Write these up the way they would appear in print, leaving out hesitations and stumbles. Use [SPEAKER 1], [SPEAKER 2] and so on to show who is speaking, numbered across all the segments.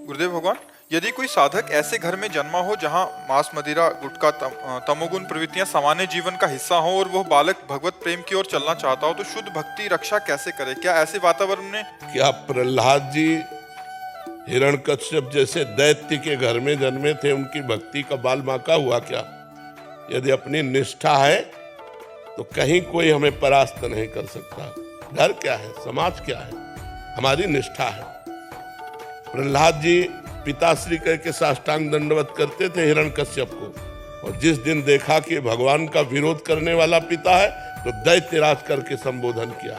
[SPEAKER 1] गुरुदेव भगवान, यदि कोई साधक ऐसे घर में जन्मा हो जहां मांस मदिरा गुटखा तमोगुण प्रवृत्तियां सामान्य जीवन का हिस्सा हो और वह बालक भगवत प्रेम की ओर चलना चाहता हो, तो शुद्ध भक्ति रक्षा कैसे करे? क्या ऐसे वातावरण में
[SPEAKER 2] क्या प्रहलाद जी हिरण्यकश्यप जैसे दैत्य के घर में जन्मे थे, उनकी भक्ति का बाल बांका हुआ क्या? यदि अपनी निष्ठा है तो कहीं कोई हमें परास्त नहीं कर सकता। घर क्या है, समाज क्या है, हमारी निष्ठा है। प्रहलाद जी पिताश्री कह के साष्टांग दंडवत करते थे हिरण्यकश्यप को, और जिस दिन देखा कि भगवान का विरोध करने वाला पिता है तो दैत्यराज करके संबोधन किया।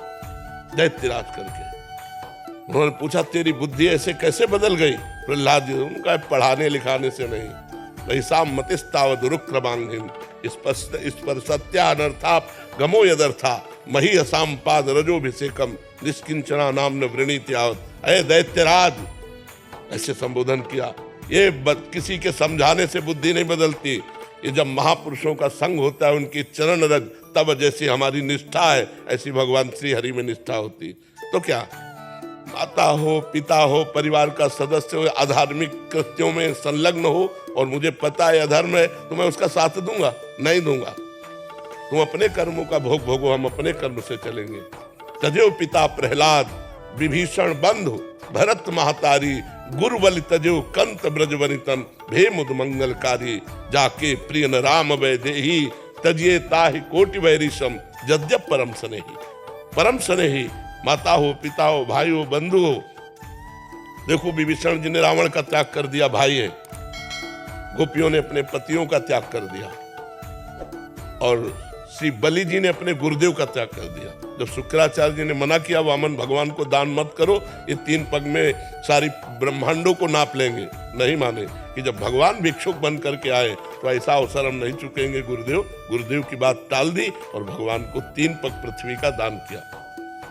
[SPEAKER 2] दैत्यराज करके उन्होंने पूछा, तेरी बुद्धि ऐसे कैसे बदल गई? प्रहलाद जी उनका पढ़ाने लिखाने से नहीं, वैसा मतिस्तावद रुक्रमांगिन इस पर सत्या अनर्था गमो यदर्था मही असाम पाद रजोभिषेकम निष्किंचना नाम न वृणीत्यावत। अरे दैत्यराज, ऐसे संबोधन किया। ये किसी के समझाने से बुद्धि नहीं बदलती, ये जब महापुरुषों का संग होता है, उनकी चरण रज, तब जैसी हमारी निष्ठा है ऐसी भगवान श्री हरि में निष्ठा होती। तो क्या माता हो, पिता हो, परिवार का सदस्य हो, अधार्मिक कृत्यों में संलग्न हो और मुझे पता है अधर्म है, तो मैं उसका साथ दूंगा? नहीं दूंगा। तुम अपने कर्मों का भोग भोगो, हम अपने कर्म से चलेंगे। तजेव पिता प्रहलाद विभीषण बंधु भरत महतारी गुरुबल तजेव कंत ब्रज वनितन भे मुद मंगलकारी जाके प्रिय न राम वैदेही तजिए ताहि कोटि वैरिशम जद्यप परम स्नेही। परम स्नेही माता हो, पिता हो, भाई हो, बंधु हो। देखो विभीषण जी ने रावण का त्याग कर दिया, भाई है। गोपियों ने अपने पतियों का त्याग कर दिया, और श्री बलि जी ने अपने गुरुदेव का त्याग कर दिया। जब शुक्राचार्य जी ने मना किया वामन भगवान को दान मत करो, ये 3 पग में सारी ब्रह्मांडों को नाप लेंगे, नहीं माने कि जब भगवान भिक्षुक बन करके आए तो ऐसा अवसर हम नहीं चुकेंगे। गुरुदेव की बात टाल दी और भगवान को 3 पग पृथ्वी का दान किया।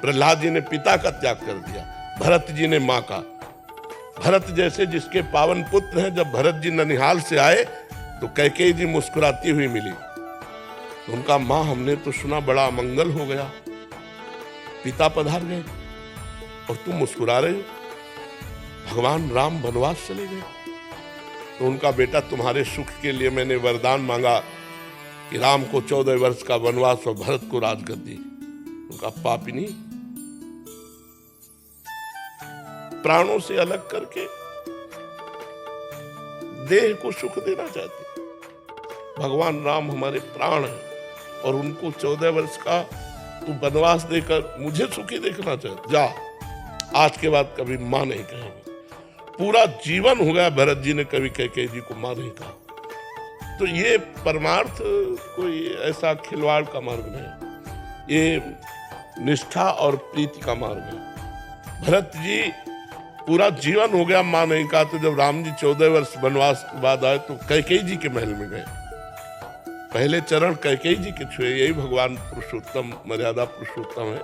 [SPEAKER 2] प्रहलाद जी ने पिता का त्याग कर दिया, भरत जी ने माँ का। भरत जैसे जिसके पावन पुत्र हैं, जब भरत जी ननिहाल से आए तो कैकेयी जी मुस्कुराती हुई मिली। उनका माँ, हमने तो सुना बड़ा अमंगल हो गया, पिता पधार गए और तुम मुस्कुरा रहे हो, भगवान राम वनवास चले गए। तो उनका बेटा, तुम्हारे सुख के लिए मैंने वरदान मांगा कि राम को 14 वर्ष का वनवास और भरत को राजगद्दी। उनका पापिनी प्राणों से अलग करके देह को सुख देना चाहती। भगवान राम हमारे प्राण हैं और उनको 14 वर्ष का तू वनवास देकर मुझे सुखी देखना चाहते? जा, आज के बाद कभी मां नहीं कहेंगे। पूरा जीवन हो गया भरत जी ने कभी कैकेयी जी को मां नहीं कहा। तो ये परमार्थ कोई ऐसा खिलवाड़ का मार्ग नहीं, ये निष्ठा और प्रीति का मार्ग है। भरत जी पूरा जीवन हो गया मां नहीं कहा, तो जब राम जी 14 वर्ष वनवास के बाद आए तो कैकेयी जी के महल में गए। पहले चरण कैकेयी जी के छुए, यही भगवान पुरुषोत्तम, मर्यादा पुरुषोत्तम है।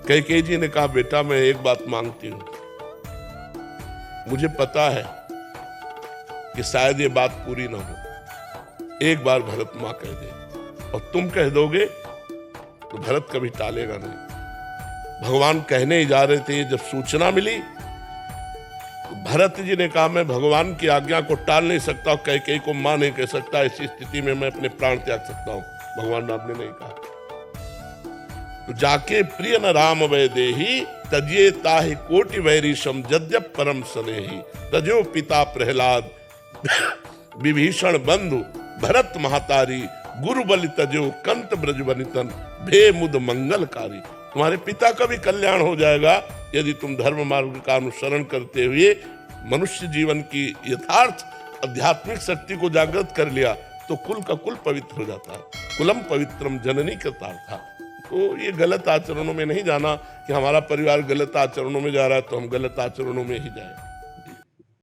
[SPEAKER 2] कैकेयी जी ने कहा, बेटा मैं एक बात मांगती हूं, मुझे पता है कि शायद ये बात पूरी ना हो, एक बार भरत मां कह दे, और तुम कह दोगे तो भरत कभी टालेगा नहीं। भगवान कहने ही जा रहे थे, जब सूचना मिली तो भरत जी ने कहा, मैं भगवान की आज्ञा को टाल नहीं सकता, कैकेयी को मां नहीं कह सकता, ऐसी स्थिति में मैं अपने प्राण त्याग सकता हूं। भगवान राम ने नहीं कहा। तो जाके प्रिय न राम वैदेही तजिए ताहि कोटि वैरिशम जद्यप परम स्नेही तजो पिता प्रहलाद विभीषण बंधु भरत महतारी गुरुबल तजो कंत ब्रज वनितन भे मुद मंगलकारी। तुम्हारे पिता का भी कल्याण हो जाएगा यदि तुम धर्म मार्ग का अनुसरण करते हुए मनुष्य जीवन की यथार्थ आध्यात्मिक शक्ति को जागृत कर लिया, तो कुल का कुल पवित्र हो जाता है। कुलम पवित्रम जननी कृतार्था। तो ये गलत आचरणों में नहीं जाना कि हमारा परिवार गलत आचरणों में जा रहा है तो हम गलत आचरणों में ही जाएं।